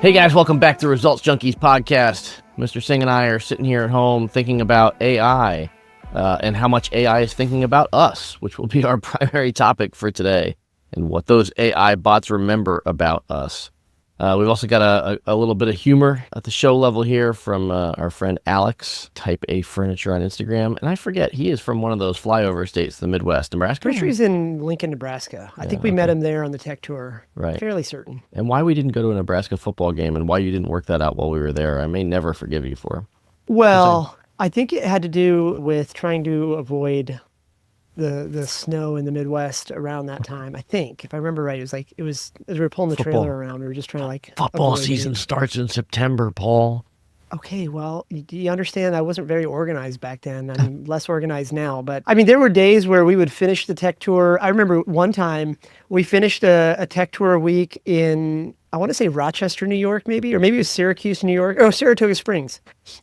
Hey guys, welcome back to Results Junkies podcast. Mr. Singh and I are sitting here at home thinking about AI and how much AI is thinking about us, which will be our primary topic for today, and what those AI bots remember about us. We've also got a little bit of humor at the show level here from our friend Alex, Type A Furniture on Instagram. And I forget, he is from one of those flyover states, the Midwest, Nebraska? Pretty sure he's in Lincoln, Nebraska. I think we met him there on the tech tour. Right. Fairly certain. And why we didn't go to a Nebraska football game and why you didn't work that out while we were there, I may never forgive you for. Well, I think it had to do with trying to avoid the snow in the Midwest around that time. I think, if I remember right, it was as we were pulling the trailer around, we were just trying to football season starts in September, Paul. Okay, well, do you understand? I wasn't very organized back then. I'm less organized now. But I mean, there were days where we would finish the tech tour. I remember one time we finished a tech tour week in, I want to say Rochester, New York, maybe, or maybe it was Syracuse, New York, or Saratoga Springs.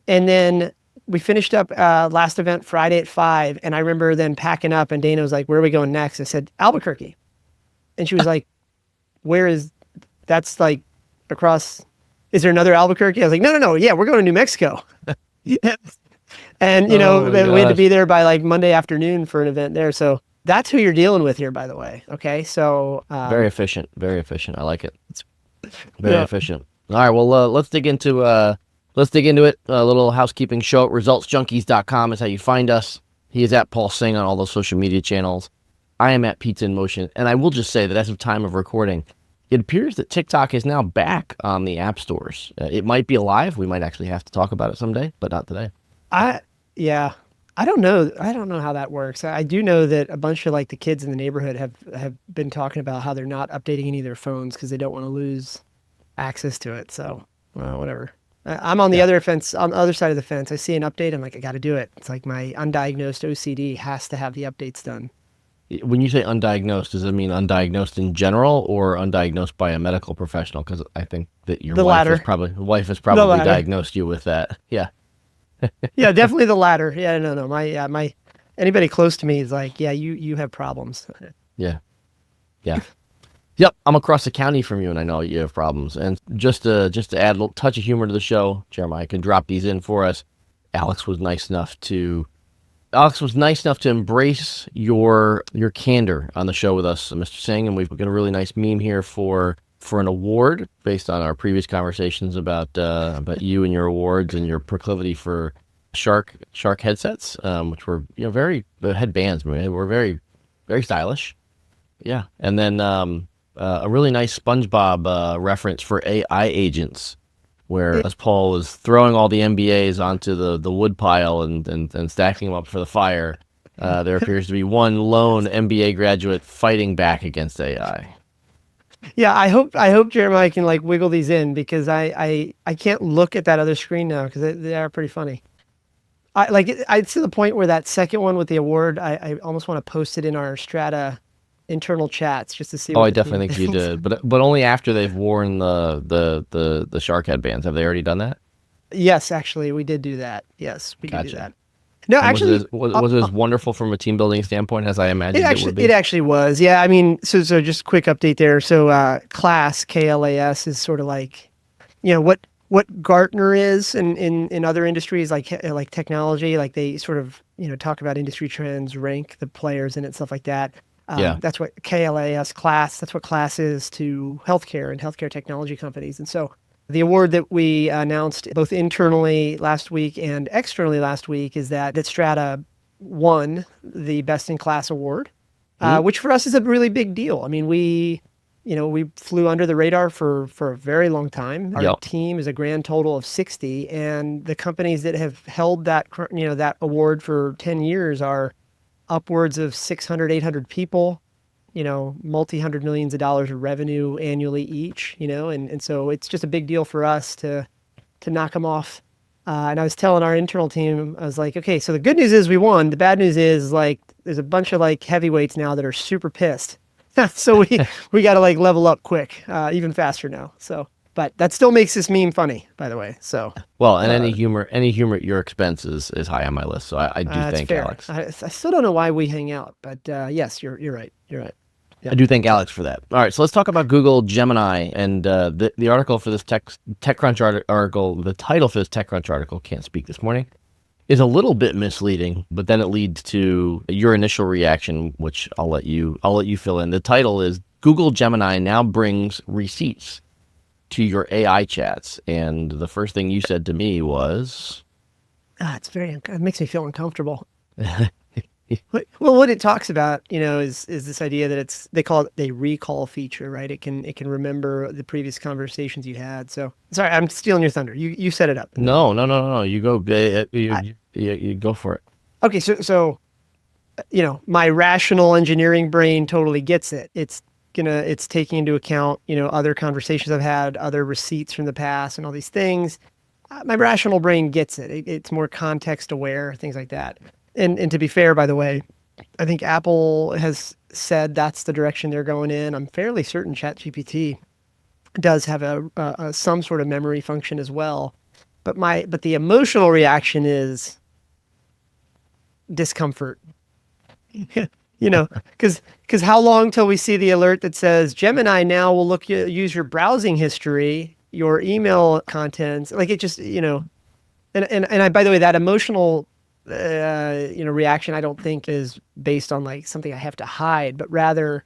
And then we finished up last event Friday at 5. And I remember then packing up and Dana was like, where are we going next? I said, Albuquerque. And she was like, that's like across... Is there another Albuquerque? I was like, no. Yeah, we're going to New Mexico. And, we had to be there by like Monday afternoon for an event there. So that's who you're dealing with here, by the way. Okay, so... Very efficient. I like it. It's very efficient. All right, well, let's dig into it. A little housekeeping show at resultsjunkies.com is how you find us. He is at Paul Singh on all those social media channels. I am at Pizza in Motion. And I will just say that as of time of recording, it appears that TikTok is now back on the app stores. It might be alive. We might actually have to talk about it someday, but not today. I don't know. I don't know how that works. I do know that a bunch of like the kids in the neighborhood have been talking about how they're not updating any of their phones because they don't want to lose access to it. So, whatever. I'm on the other fence, on the other side of the fence. I see an update. I'm like, I got to do it. It's like my undiagnosed OCD has to have the updates done. When you say undiagnosed, does it mean undiagnosed in general or undiagnosed by a medical professional? Because I think that your wife has probably diagnosed you with that. Yeah. Yeah, definitely the latter. Yeah, no. My anybody close to me is like, yeah, you have problems. Yeah. Yep, I'm across the county from you, and I know you have problems. And just to add a little touch of humor to the show, Jeremiah can drop these in for us. Alex was nice enough to embrace your candor on the show with us, Mr. Singh, and we've got a really nice meme here for an award based on our previous conversations about you and your awards and your proclivity for shark headsets, which were very headbands. Were very very stylish. Yeah, and then a really nice SpongeBob reference for AI agents, where as Paul was throwing all the MBAs onto the wood pile and stacking them up for the fire, there appears to be one lone MBA graduate fighting back against AI. Yeah, I hope Jeremiah can like wiggle these in because I can't look at that other screen now because they are pretty funny. It's to the point where that second one with the award, I almost want to post it in our Strata internal chats just to see. I definitely think you did, but only after they've worn the shark headbands. Have they already done that? Yes, actually, we did do that. Yes, we did do that. No, actually, was it as wonderful from a team building standpoint as I imagined it would be? It actually was. Yeah, I mean, so just a quick update there. So KLAS, KLAS is sort of like, what Gartner is in other industries like technology. Like they sort of talk about industry trends, rank the players in it, stuff like that. That's what KLAS, that's what KLAS is to healthcare and healthcare technology companies. And so the award that we announced both internally last week and externally last week is that Strata won the Best in Class award, which for us is a really big deal. I mean, we flew under the radar for a very long time. Our team is a grand total of 60, and the companies that have held that award for 10 years are upwards of 600, 800 people, multi-hundred millions of dollars of revenue annually each, and so it's just a big deal for us to knock them off. And I was telling our internal team, I was like, okay, so the good news is we won. The bad news is like, there's a bunch of like heavyweights now that are super pissed. So we got to like level up quick, even faster now. So, but that still makes this meme funny, by the way. So, well, and any humor at your expense is high on my list. So I do thank fair. Alex. I still don't know why we hang out, but yes, you're right. You're right. I do thank Alex for that. All right, so let's talk about Google Gemini and the article for this TechCrunch article. The title for this TechCrunch article, can't speak this morning, is a little bit misleading, but then it leads to your initial reaction, which I'll let you fill in. The title is Google Gemini now brings receipts to your AI chats, and the first thing you said to me was, it makes me feel uncomfortable. Well, what it talks about, is this idea that they call it a recall feature, right? It can remember the previous conversations you had. So sorry, I'm stealing your thunder. You set it up. No. You go. You go for it. Okay, so my rational engineering brain totally gets it. It's taking into account, other conversations I've had, other receipts from the past, and all these things. My rational brain gets it. It's more context aware, things like that. And to be fair, by the way, I think Apple has said that's the direction they're going in. I'm fairly certain ChatGPT does have a some sort of memory function as well. But the emotional reaction is discomfort. Because how long till we see the alert that says Gemini now will use your browsing history, your email contents, like it just, and by the way, that emotional reaction I don't think is based on like something I have to hide, but rather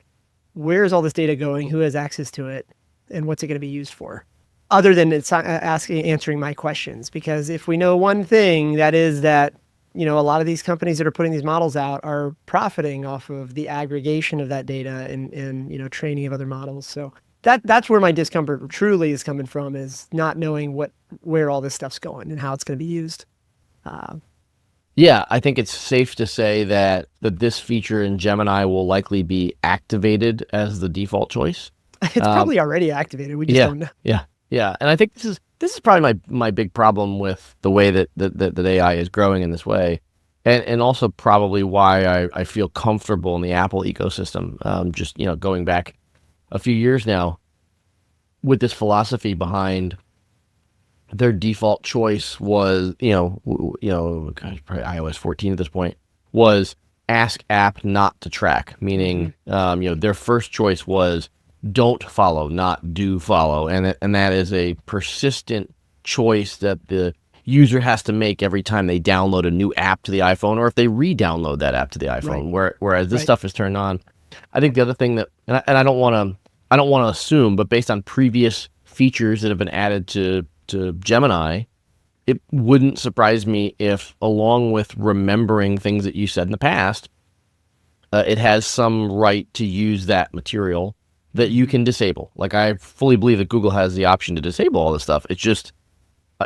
where's all this data going, who has access to it, and what's it going to be used for, other than it's answering my questions. Because if we know one thing, that is that a lot of these companies that are putting these models out are profiting off of the aggregation of that data and training of other models. So that's where my discomfort truly is coming from, is not knowing where all this stuff's going and how it's going to be used. Yeah, I think it's safe to say that this feature in Gemini will likely be activated as the default choice. It's probably already activated. We just don't know. Yeah. And I think this is probably my big problem with the way that AI is growing in this way, and also probably why I feel comfortable in the Apple ecosystem. Just going back a few years now, with this philosophy behind their default choice was, probably iOS 14 at this point, was ask app not to track, meaning, their first choice was don't follow, not do follow. And that is a persistent choice that the user has to make every time they download a new app to the iPhone, or if they re-download that app to the iPhone, whereas this stuff is turned on. I think the other thing that, and I don't want to assume, but based on previous features that have been added to Gemini, it wouldn't surprise me if, along with remembering things that you said in the past, it has some right to use that material that you can disable. Like, I fully believe that Google has the option to disable all this stuff. It's just,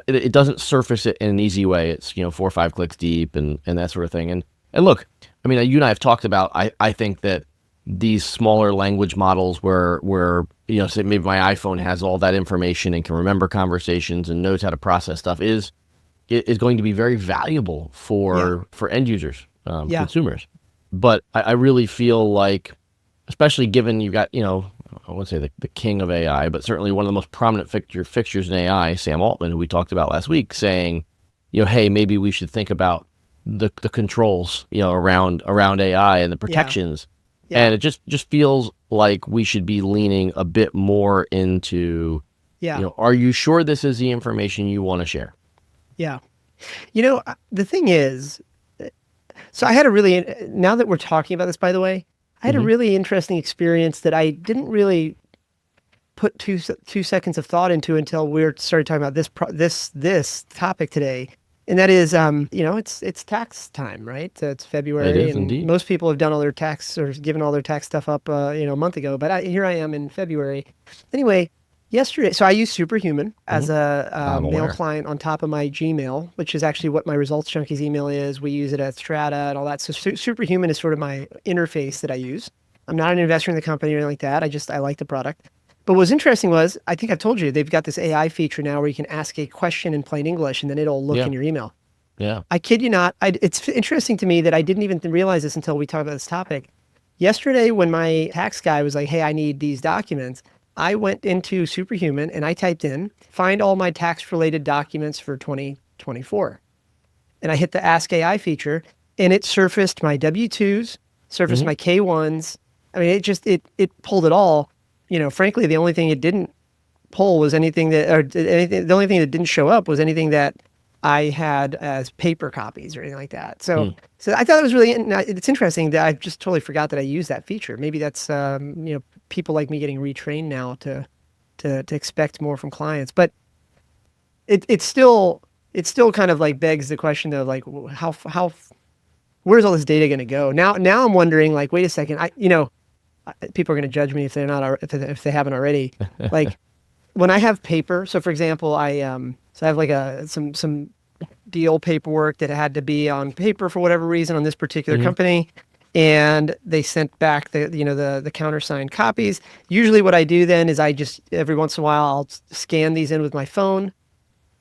it doesn't surface it in an easy way. It's, 4 or 5 clicks deep and that sort of thing. And look, I mean, you and I have talked about, I think that these smaller language models where say maybe my iPhone has all that information and can remember conversations and knows how to process stuff is going to be very valuable for end users, consumers. But I really feel like, especially given you've got, I wouldn't say the king of AI, but certainly one of the most prominent fixtures in AI, Sam Altman, who we talked about last week, saying, hey, maybe we should think about the controls, around AI and the protections. Yeah. And it just feels like we should be leaning a bit more into, are you sure this is the information you want to share? Yeah. The thing is, so I had now that we're talking about this, by the way, I had a really interesting experience that I didn't really put two seconds of thought into until we started talking about this topic today. And that is, it's tax time, right? It's February, it is, and indeed. Most people have done all their tax or given all their tax stuff up, a month ago. But here I am in February. Anyway, yesterday, so I use Superhuman as a mail client on top of my Gmail, which is actually what my Results Junkies email is. We use it at Strata and all that. So Superhuman is sort of my interface that I use. I'm not an investor in the company or anything like that. I like the product. But what was interesting was, I think I've told you, they've got this AI feature now where you can ask a question in plain English and then it'll look in your email. Yeah. I kid you not. It's interesting to me that I didn't even realize this until we talked about this topic. Yesterday, when my tax guy was like, hey, I need these documents, I went into Superhuman and I typed in, find all my tax-related documents for 2024. And I hit the Ask AI feature and it surfaced my W-2s, surfaced my K-1s, I mean, it pulled it all. Frankly, the only thing it didn't pull was anything that, or anything, the only thing that didn't show up was anything that I had as paper copies or anything like that. So, Hmm. so I thought it was really, it's interesting that I just totally forgot that I used that feature. Maybe that's, people like me getting retrained now to expect more from clients, but it still kind of like begs the question of like, where's all this data going to go? Now I'm wondering like, wait a second, people are going to judge me if they're not, if they haven't already. Like when I have paper, so for example, I have like some deal paperwork that had to be on paper for whatever reason on this particular Hmm. company, and they sent back the countersigned copies. Usually, what I do then is I just every once in a while I'll scan these in with my phone,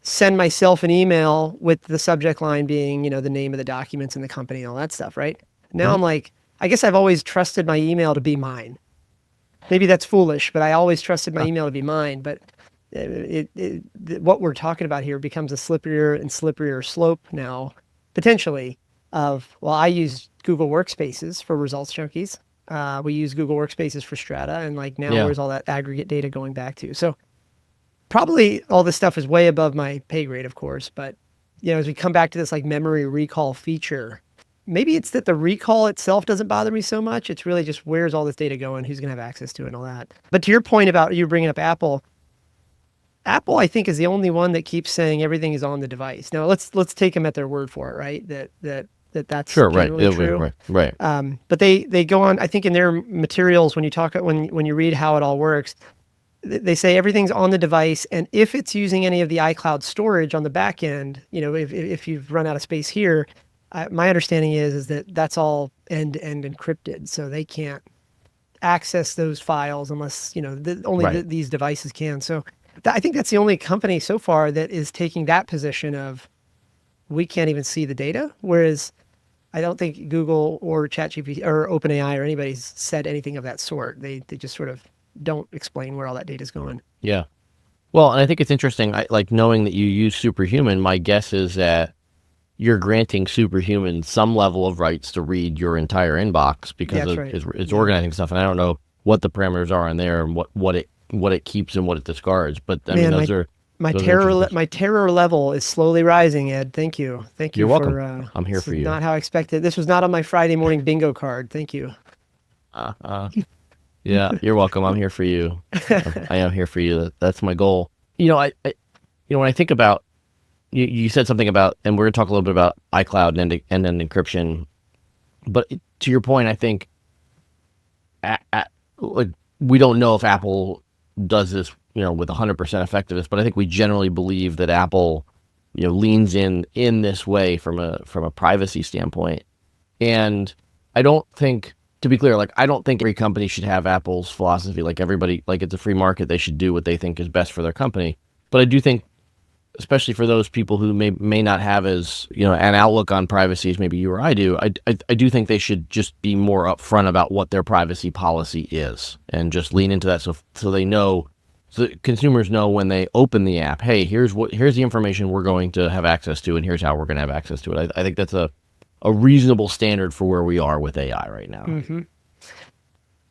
send myself an email with the subject line being the name of the documents and the company and all that stuff. Right now, Hmm. I'm like, I guess I've always trusted my email to be mine. Maybe that's foolish, but I always trusted my Huh. email to be mine. But what we're talking about here becomes a slipperier and slipperier slope now, potentially. Well, I use Google Workspaces for results junkies. We use Google Workspaces for Strata, and like now, Yeah. where's all that aggregate data going back to? So probably all this stuff is way above my pay grade, of course. But as we come back to this like memory recall feature, maybe it's that the recall itself doesn't bother me so much. It's really just where's all this data going, who's going to have access to it, and all that. But to your point about you bringing up Apple, I think is the only one that keeps saying everything is on the device. Now let's take them at their word for it, right? That's Sure. Right. generally true. Right. Right. But they go on. I think in their materials when you read how it all works, they say everything's on the device, and if it's using any of the iCloud storage on the back end, if you've run out of space here, my understanding is that that's all end-to-end encrypted, so they can't access those files unless Right. these devices can. So I think that's the only company so far that is taking that position of we can't even see the data, whereas I don't think Google or ChatGPT or OpenAI or anybody's said anything of that sort. They just sort of don't explain where all that data is going. Yeah. Well, and I think it's interesting. Like knowing that you use Superhuman. My guess is that you're granting Superhuman some level of rights to read your entire inbox Yeah, because that's right. it's Yeah. organizing stuff. And I don't know what the parameters are in there and what it keeps and what it discards. But I mean, Man, those are interesting. my terror level is slowly rising, Ed. Thank you You're welcome. for I'm here this for is you. not how I expected. This was not on my Friday morning bingo card. Thank you. Uh, uh, yeah, you're welcome. I'm here for you. I am here for you. That's my goal. When I think about you said something about, and we're going to talk a little bit about iCloud and end encryption. But to your point, I think like we don't know if Apple does this, with 100% effectiveness. But I think we generally believe that Apple, leans in this way from a privacy standpoint. And I don't think, to be clear, like I don't think every company should have Apple's philosophy. Like everybody, like it's a free market, they should do what they think is best for their company. But I do think, especially for those people who may not have as an outlook on privacy as maybe you or I do, I do think they should just be more upfront about what their privacy policy is and just lean into that so they know, so that consumers know when they open the app, hey, here's the information we're going to have access to, and here's how we're going to have access to it. I think that's a reasonable standard for where we are with AI right now. Hmm.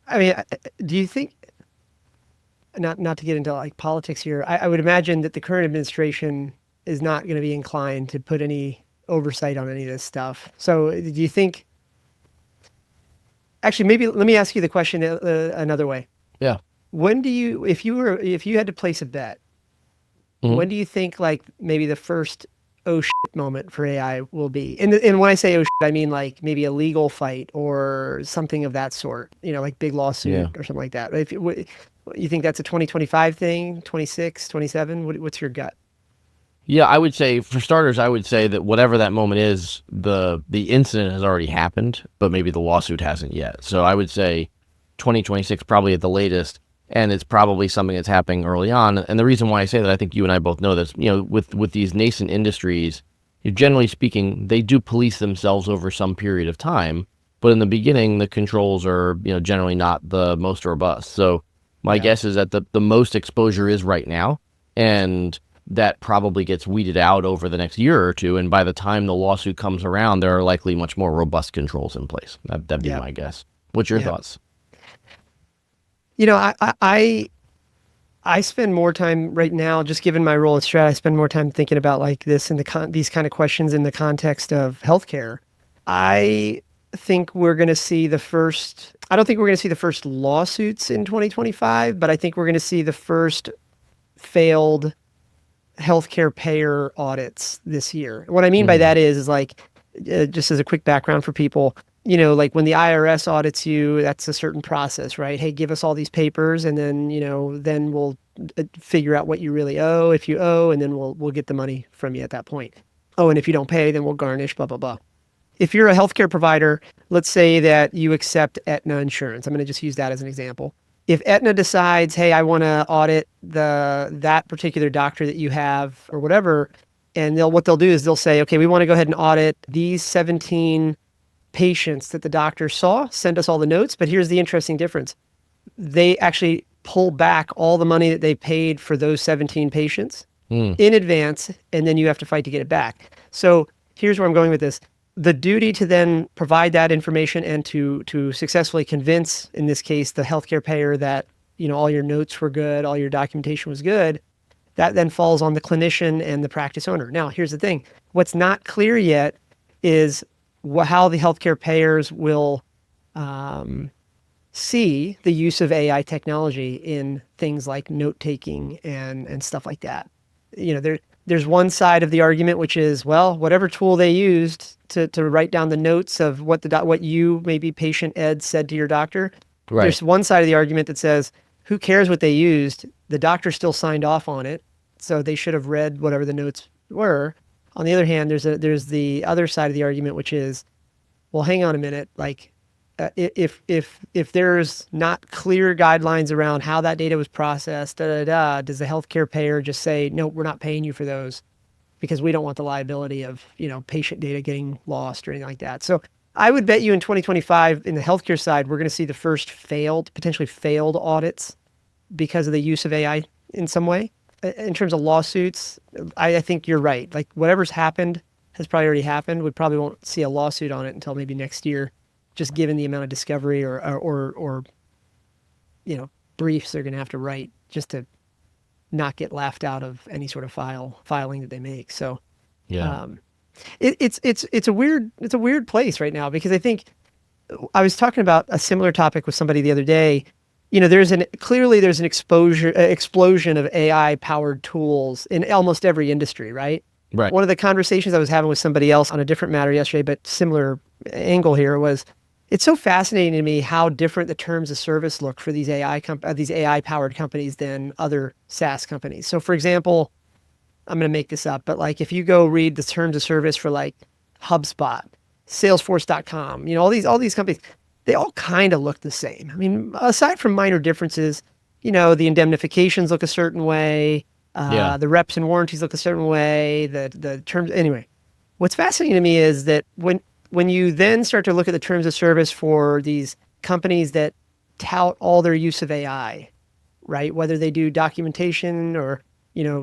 I mean, do you think, not to get into like politics here, I would imagine that the current administration is not going to be inclined to put any oversight on any of this stuff. So do you think, actually, maybe let me ask you the question another way. Yeah. When do you, if you had to place a bet, Mhm. when do you think like maybe the first oh shit moment for AI will be? And when I say oh shit, I mean like maybe a legal fight or something of that sort, like big lawsuit Yeah. or something like that. You think that's a 2025 thing, 26, 27? What's your gut? Yeah, I would say for starters, I would say that whatever that moment is, the incident has already happened, but maybe the lawsuit hasn't yet. So I would say 2026 probably at the latest, and it's probably something that's happening early on. And the reason why I say that, I think you and I both know this, with these nascent industries, generally speaking, they do police themselves over some period of time, but in the beginning, the controls are, generally not the most robust. So my Yeah. guess is that the most exposure is right now, and that probably gets weeded out over the next year or two. And by the time the lawsuit comes around, there are likely much more robust controls in place. That'd be Yeah. my guess. What's your Yeah. thoughts? I spend more time right now, just given my role at Strat, I spend more time thinking about like this and these kind of questions in the context of healthcare. I think we're going to see the first, I don't think we're going to see the first lawsuits in 2025, but I think we're going to see the first failed healthcare payer audits this year. What I mean by that is like, just as a quick background for people, like when the IRS audits you, that's a certain process, right? Hey, give us all these papers, and then then we'll figure out what you really owe, if you owe, and then we'll get the money from you at that point. Oh, and if you don't pay, then we'll garnish, blah blah blah. If you're a healthcare provider, let's say that you accept Aetna insurance. I'm going to just use that as an example. If Aetna decides, hey, I want to audit that particular doctor that you have or whatever, and what they'll do is they'll say, okay, we want to go ahead and audit these 17 patients that the doctor saw, send us all the notes. But here's the interesting difference. They actually pull back all the money that they paid for those 17 patients in advance, and then you have to fight to get it back. So here's where I'm going with this. The duty to then provide that information and to successfully convince, in this case, the healthcare payer that all your notes were good, all your documentation was good, that then falls on the clinician and the practice owner. Now, here's the thing. What's not clear yet is how the healthcare payers will see the use of AI technology in things like note-taking and stuff like that. There's one side of the argument, which is, well, whatever tool they used to write down the notes of what you, maybe patient Ed, said to your doctor. Right. There's one side of the argument that says, who cares what they used? The doctor still signed off on it, so they should have read whatever the notes were. On the other hand, there's the other side of the argument, which is, well, hang on a minute. Like, if there's not clear guidelines around how that data was processed, does the healthcare payer just say, no, we're not paying you for those because we don't want the liability of patient data getting lost or anything like that. So I would bet you in 2025 in the healthcare side, we're going to see the first potentially failed audits because of the use of AI in some way. In terms of lawsuits, I think you're right. Like whatever's happened has probably already happened. We probably won't see a lawsuit on it until maybe next year, just given the amount of discovery or briefs they're going to have to write just to not get laughed out of any sort of filing that they make. So, yeah, it's a weird place right now, because I think I was talking about a similar topic with somebody the other day. There's an explosion of AI powered tools in almost every industry, right? Right. One of the conversations I was having with somebody else on a different matter yesterday, but similar angle here, was it's so fascinating to me how different the terms of service look for these AI powered companies than other SaaS companies. So for example, I'm going to make this up, but like if you go read the terms of service for like HubSpot, Salesforce.com, all these companies, they all kind of look the same. I mean, aside from minor differences, the indemnifications look a certain way, the reps and warranties look a certain way, the terms. Anyway, what's fascinating to me is that when you then start to look at the terms of service for these companies that tout all their use of AI, right? Whether they do documentation or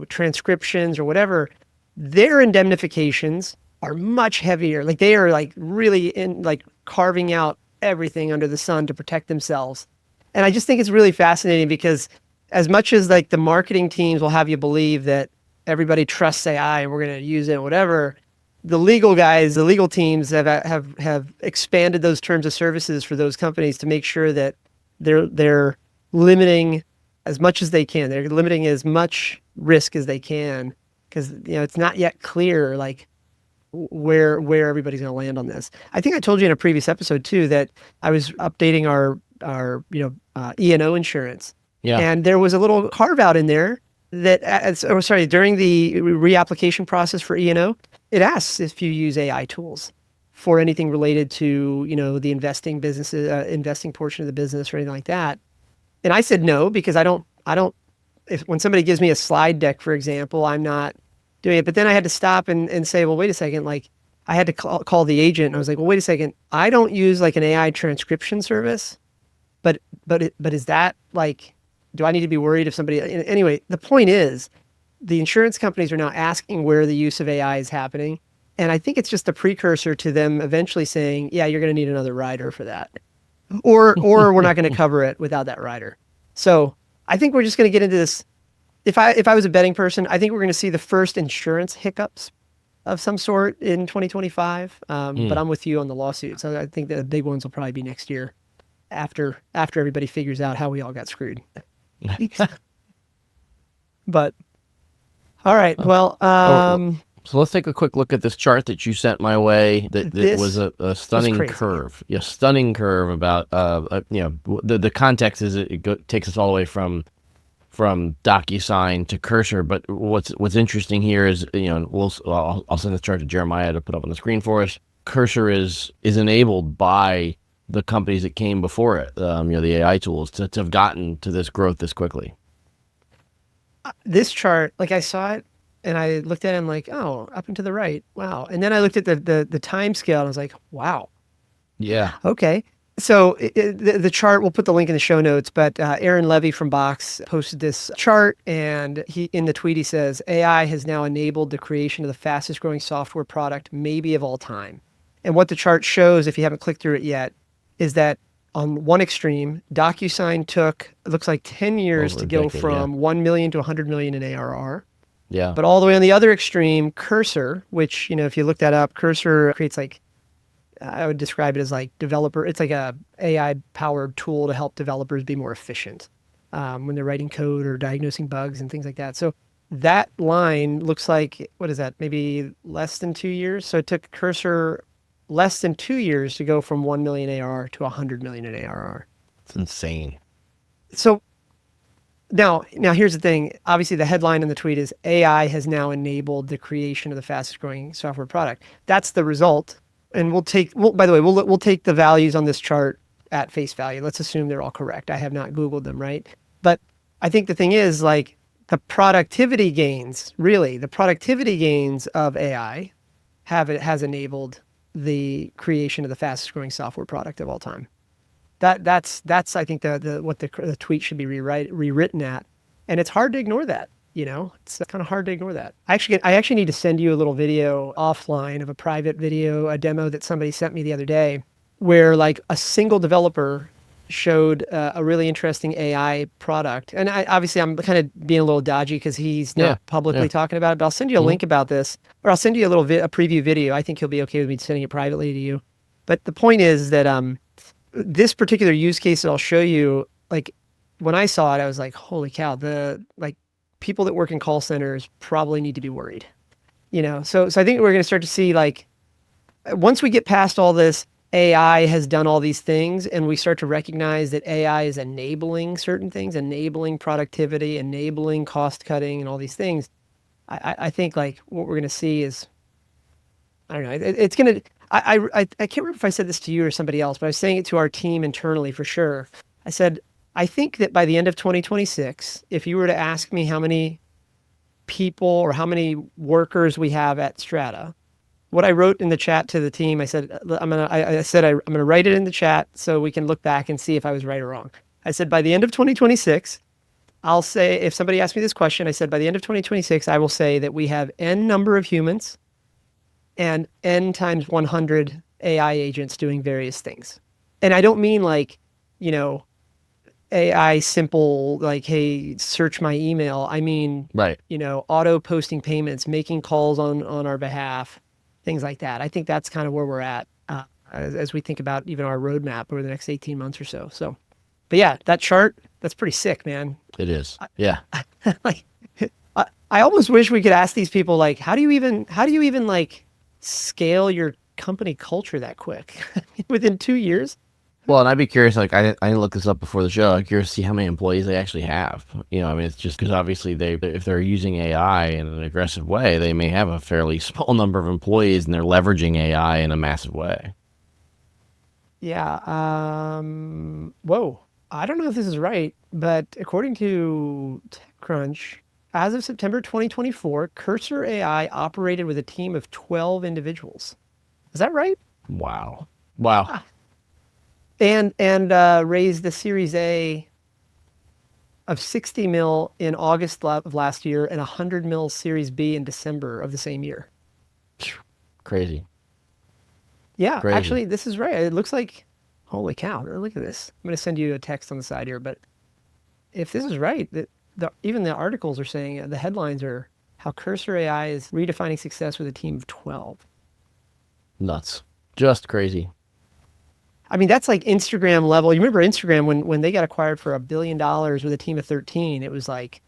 transcriptions or whatever, their indemnifications are much heavier. Like they are like really carving out everything under the sun to protect themselves. And I just think it's really fascinating, because as much as like the marketing teams will have you believe that everybody trusts AI and we're going to use it and whatever, the legal guys, the legal teams have expanded those terms of services for those companies to make sure that they're limiting as much as they can. They're limiting as much risk as they can, because it's not yet clear like where everybody's going to land on this. I think I told you in a previous episode too that I was updating our E&O insurance. Yeah. And there was a little carve out in there that, during the reapplication process for E&O, it asks if you use AI tools for anything related to, the investing businesses, investing portion of the business or anything like that. And I said no, because I don't, when somebody gives me a slide deck, for example, I'm not doing it. But then I had to stop and say, well, wait a second, like I had to call the agent, and I was like, well, wait a second, I don't use like an AI transcription service, but is that like, do I need to be worried if somebody, anyway, the point is the insurance companies are now asking where the use of AI is happening. And I think it's just a precursor to them eventually saying, yeah, you're going to need another rider for that. Or we're not going to cover it without that rider. So I think we're just going to get into this. If I was a betting person, I think we're going to see the first insurance hiccups of some sort in 2025. But Hmm. I'm with you on the lawsuit. So I think the big ones will probably be next year after everybody figures out how we all got screwed. But all right. Oh, Well, so let's take a quick look at this chart that you sent my way. That was this a was stunning crazy. curve. Yeah, stunning curve about the context is takes us all the way from DocuSign to Cursor. But what's interesting here is I'll send this chart to Jeremiah to put up on the screen for us. Cursor is enabled by the companies that came before it. The AI tools to have gotten to this growth this quickly. This chart, like I saw it and I looked at it and like, oh, up and to the right. Wow. And then I looked at the time scale and I was like, wow. Yeah. Okay. So the chart, we'll put the link in the show notes, but Aaron Levy from Box posted this chart, and in the tweet he says, AI has now enabled the creation of the fastest growing software product maybe of all time. And what the chart shows, if you haven't clicked through it yet, is that on one extreme, DocuSign took, it looks like 10 years Over to a go decade. Yeah. from 1 million to 100 million in ARR. Yeah. But all the way on the other extreme, Cursor, which, if you look that up, Cursor creates like, I would describe it as like it's like a AI powered tool to help developers be more efficient when they're writing code or diagnosing bugs and things like that. So that line looks like, what is that? Maybe less than 2 years. So it took Cursor less than 2 years to go from 1 million ARR to 100 million in ARR. It's insane. So now here's the thing. Obviously, the headline in the tweet is AI has now enabled the creation of the fastest growing software product. That's the result. And by the way, we'll take the values on this chart at face value. Let's assume they're all correct. I have not Googled them, right? But I think the thing is, like, the productivity gains of AI has enabled the creation of the fastest growing software product of all time. That's I think the tweet should be rewritten at, and it's hard to ignore that. It's kind of hard to ignore that. I actually need to send you a little video offline of a private video, a demo that somebody sent me the other day, where like a single developer showed a really interesting AI product. And obviously I'm kind of being a little dodgy because he's Yeah. not publicly Yeah. talking about it, but I'll send you a Hmm. link about this, or I'll send you a preview video. I think he'll be okay with me sending it privately to you. But the point is that this particular use case that I'll show you, like when I saw it, I was like, holy cow, the like people that work in call centers probably need to be worried. So I think we're going to start to see, like, once we get past all this, AI has done all these things, and we start to recognize that AI is enabling certain things, enabling productivity, enabling cost cutting, and all these things. I think like what we're going to see is, I don't know, it's going to. I can't remember if I said this to you or somebody else, but I was saying it to our team internally for sure. I said, I think that by the end of 2026, if you were to ask me how many people or how many workers we have at Strata, what I wrote in the chat to the team, I said, I'm gonna write it in the chat so we can look back and see if I was right or wrong. I said, by the end of 2026, I'll say, if somebody asked me this question, I said, by the end of 2026, I will say that we have N number of humans and N times 100 AI agents doing various things. And I don't mean like, you know, AI simple, like, hey, search my email. I mean, Right. auto posting payments, making calls on our behalf, things like that. I think that's kind of where we're at as we think about even our roadmap over the next 18 months or so. So, but yeah, that chart, that's pretty sick, man. It is. Yeah. Like, I almost wish we could ask these people, like, how do you even like scale your company culture that quick within 2 years? Well, and I'd be curious. Like, I didn't look this up before the show. I'm curious to see how many employees they actually have. I mean, it's just because obviously if they're using AI in an aggressive way, they may have a fairly small number of employees, and they're leveraging AI in a massive way. Yeah. Whoa. I don't know if this is right, but according to TechCrunch, as of September 2024, Cursor AI operated with a team of 12 individuals. Is that right? Wow. Wow. And raised the Series A of 60 mil in August of last year and 100 mil Series B in December of the same year. Crazy. Yeah, Crazy. actually, this is right. It looks like, holy cow, look at this. I'm going to send you a text on the side here, but if this is right, even the articles are saying, the headlines are how Cursor AI is redefining success with a team of 12. Nuts. Just crazy. I mean, that's like Instagram level. You remember Instagram when they got acquired for $1 billion with a team of 13, it was like,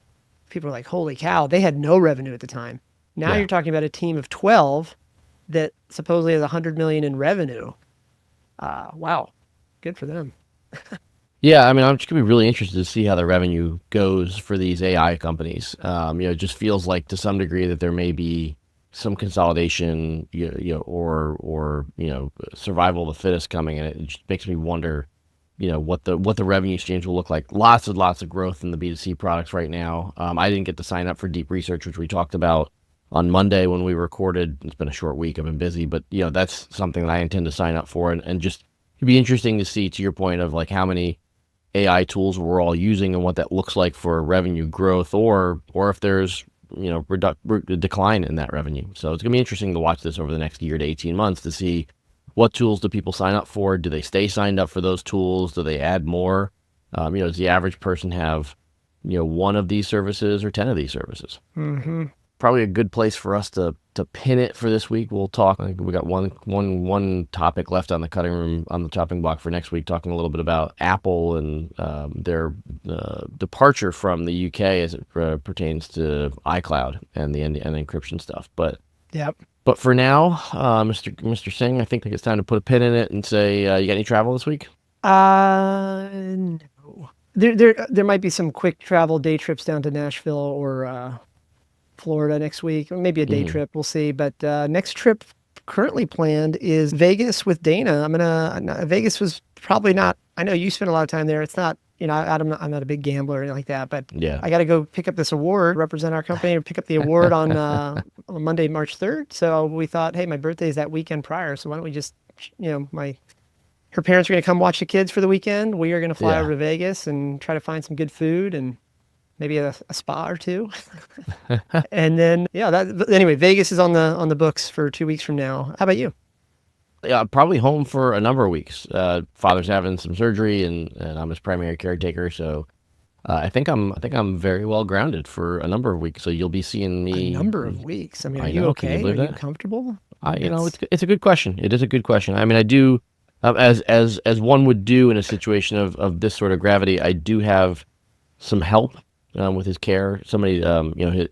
people were like, holy cow, they had no revenue at the time. Now Yeah. you're talking about a team of 12 that supposedly has 100 million in revenue. Wow. Good for them. Yeah, I mean, I'm just gonna be really interested to see how the revenue goes for these AI companies. It just feels like to some degree that there may be some consolidation, or survival of the fittest coming, and it just makes me wonder, what the revenue streams will look like. Lots and lots of growth in the B2C products right now. I didn't get to sign up for deep research, which we talked about on Monday when we recorded. It's been a short week. I've been busy, but that's something that I intend to sign up for, and just it'd be interesting to see, to your point, of like how many AI tools we're all using and what that looks like for revenue growth, or if there's decline in that revenue. So it's gonna be interesting to watch this over the next year to 18 months to see what tools do people sign up for. Do they stay signed up for those tools? Do they add more? Does the average person have one of these services or 10 of these services? Mm-hmm. Probably a good place for us to pin it for this week. We'll talk. I think we got one topic left on the cutting room, on the chopping block for next week, talking a little bit about Apple and their departure from the UK as it pertains to iCloud and the encryption stuff. But Yep. But for now, Mr. Singh, I think it's time to put a pin in it and say, you got any travel this week? No. There might be some quick travel day trips down to Nashville or Florida next week, or maybe a day trip. We'll see. But next trip currently planned is Vegas with Dana. Vegas was probably not. I know you spent a lot of time there. It's not. I'm not a big gambler or anything like that. But Yeah. I got to go pick up this award, represent our company, and pick up the award on Monday, March 3rd. So we thought, hey, my birthday is that weekend prior. So why don't we just, her parents are going to come watch the kids for the weekend. We are going to fly over to Vegas and try to find some good food and maybe a spa or two. And then, anyway, Vegas is on the books for 2 weeks from now. How about you? Yeah, probably home for a number of weeks. Father's having some surgery, and I'm his primary caretaker. So I think I'm very well grounded for a number of weeks. So you'll be seeing me. A number of weeks. I mean, are you know, okay? Are you comfortable? It's a good question. It is a good question. I mean, I do, as one would do in a situation of this sort of gravity, I do have some help with his care. Somebody,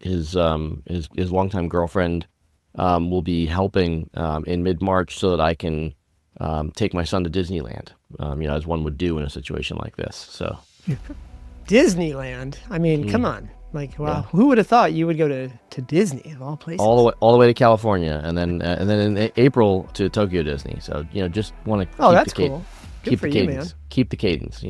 his longtime girlfriend will be helping in mid-March so that I can take my son to Disneyland, as one would do in a situation like this. So, Disneyland. I mean, come on. Like, wow, who would have thought you would go to Disney of all places? All the way to California, and then in April to Tokyo Disney. So just want to. Oh, that's cool. Good for you, man. Keep the cadence.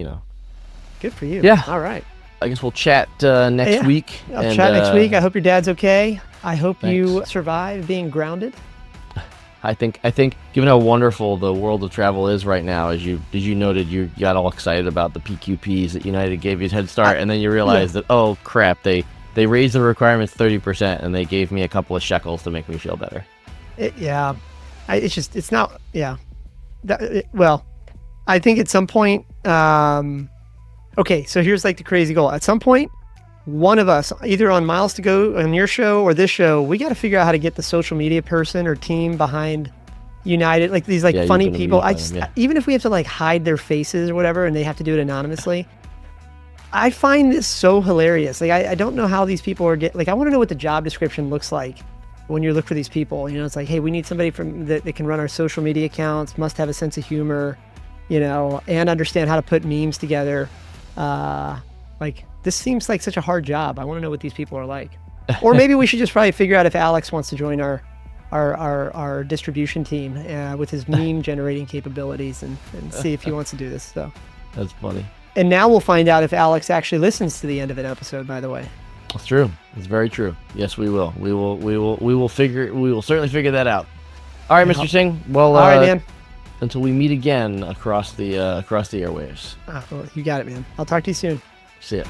Good for you. Yeah. All right. I guess we'll chat next week. I'll chat next week. I hope your dad's okay. I hope you survive being grounded. I think given how wonderful the world of travel is right now, as you noted, you got all excited about the PQPs that United gave you a head start, and then you realize that, oh crap, they raised the requirements 30% and they gave me a couple of shekels to make me feel better. It's not. I think at some point. Okay, so here's like the crazy goal. At some point, one of us, either on Miles to Go on your show or this show, we got to figure out how to get the social media person or team behind United, like these funny people. Even if we have to like hide their faces or whatever, and they have to do it anonymously. I find this so hilarious. Like I don't know how these people are I want to know what the job description looks like when you look for these people. It's like, hey, we need somebody that can run our social media accounts, must have a sense of humor, and understand how to put memes together. This seems like such a hard job. I want to know what these people are like. Or maybe we should just probably figure out if Alex wants to join our distribution team with his meme generating capabilities and see if he wants to do this. So that's funny. And now we'll find out if Alex actually listens to the end of an episode, by the way. That's true. It's very true. Yes, we will. We will certainly figure that out. All right, Mr. Singh. Well, all right, man. Until we meet again across the airwaves. Well, you got it, man. I'll talk to you soon. See ya.